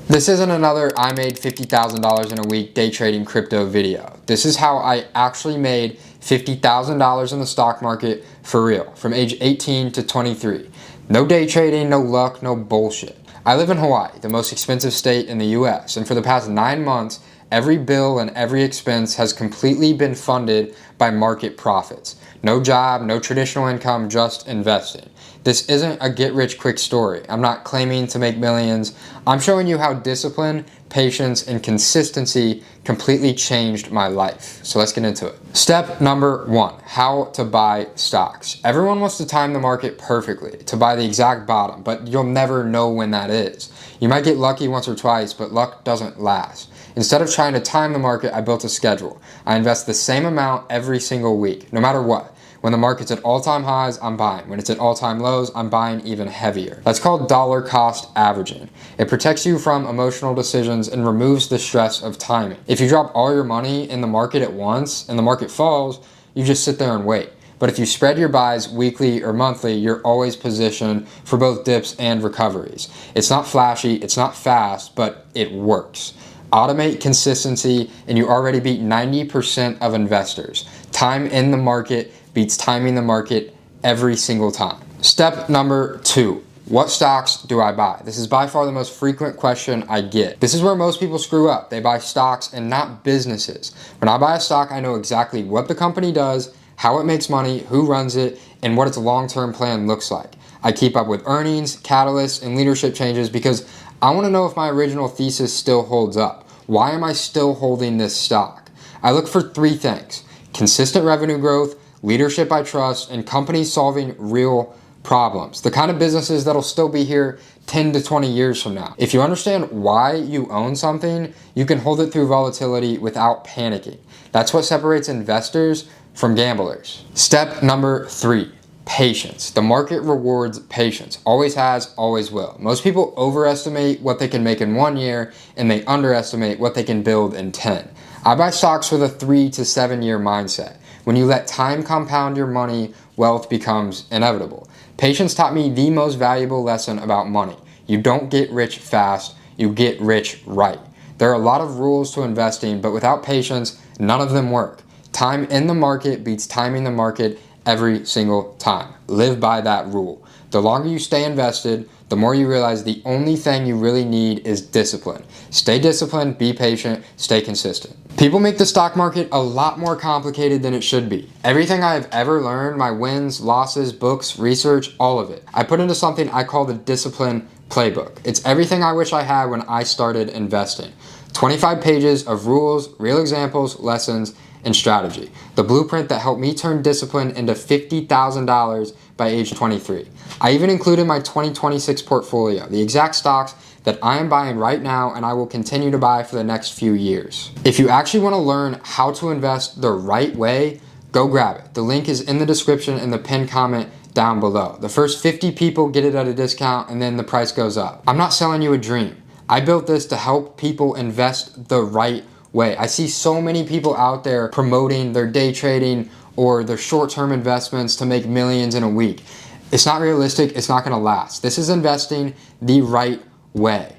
This isn't another I made $50,000 in a week day trading crypto video. This is how I actually made $50,000 in the stock market for real, from age 18 to 23. No day trading, no luck, no bullshit. I live in Hawaii, the most expensive state in the US, and for the past 9 months, every bill and every expense has completely been funded by market profits. No job, no traditional income, just investing. This isn't a get-rich-quick story. I'm not claiming to make millions. I'm showing you how discipline, patience, and consistency completely changed my life. So let's get into it. Step number 1, how to buy stocks. Everyone wants to time the market perfectly, to buy the exact bottom, but you'll never know when that is. You might get lucky once or twice, but luck doesn't last. Instead of trying to time the market, I built a schedule. I invest the same amount every single week, no matter what. When the market's at all-time highs, I'm buying. When it's at all-time lows, I'm buying even heavier. That's called dollar cost averaging. It protects you from emotional decisions and removes the stress of timing. If you drop all your money in the market at once and the market falls, you just sit there and wait. But if you spread your buys weekly or monthly, you're always positioned for both dips and recoveries. It's not flashy, it's not fast, but it works. Automate consistency and you already beat 90% of investors. Time in the market beats timing the market every single time. Step number 2, what stocks do I buy? This is by far the most frequent question I get. This is where most people screw up. They buy stocks and not businesses. When I buy a stock, I know exactly what the company does, how it makes money, who runs it, and what its long-term plan looks like. I keep up with earnings, catalysts, and leadership changes because I want to know if my original thesis still holds up. Why am I still holding this stock? I look for 3 things: consistent revenue growth, leadership I trust, and companies solving real problems. The kind of businesses that'll still be here 10 to 20 years from now. If you understand why you own something, you can hold it through volatility without panicking. That's what separates investors from gamblers. Step number 3, patience. The market rewards patience. Always has, always will. Most people overestimate what they can make in 1 year and they underestimate what they can build in 10. I buy stocks with a 3 to 7 year mindset. When you let time compound your money, wealth becomes inevitable. Patience taught me the most valuable lesson about money. You don't get rich fast, you get rich right. There are a lot of rules to investing, but without patience, none of them work. Time in the market beats timing the market every single time. Live by that rule. The longer you stay invested, the more you realize the only thing you really need is discipline. Stay disciplined, be patient, stay consistent. People make the stock market a lot more complicated than it should be. Everything I've ever learned, my wins, losses, books, research, all of it, I put into something I call the Discipline Playbook. It's everything I wish I had when I started investing. 25 pages of rules, real examples, lessons, and strategy. The blueprint that helped me turn discipline into $50,000 by age 23. I even included my 2026 portfolio, the exact stocks that I am buying right now and I will continue to buy for the next few years. If you actually want to learn how to invest the right way, go grab it. The link is in the description and the pinned comment down below. The first 50 people get it at a discount and then the price goes up. I'm not selling you a dream. I built this to help people invest the right way. I see so many people out there promoting their day trading or their short-term investments to make millions in a week. It's not realistic, it's not gonna last. This is investing the right way.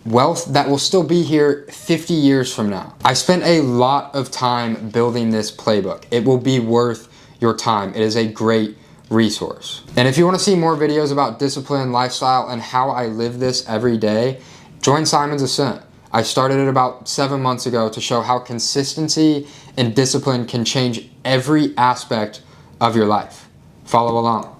Wealth that will still be here 50 years from now. I spent a lot of time building this playbook. It will be worth your time. It is a great resource. And if you wanna see more videos about discipline, lifestyle, and how I live this every day, join Simon's Ascent. I started it about 7 months ago to show how consistency and discipline can change every aspect of your life. Follow along.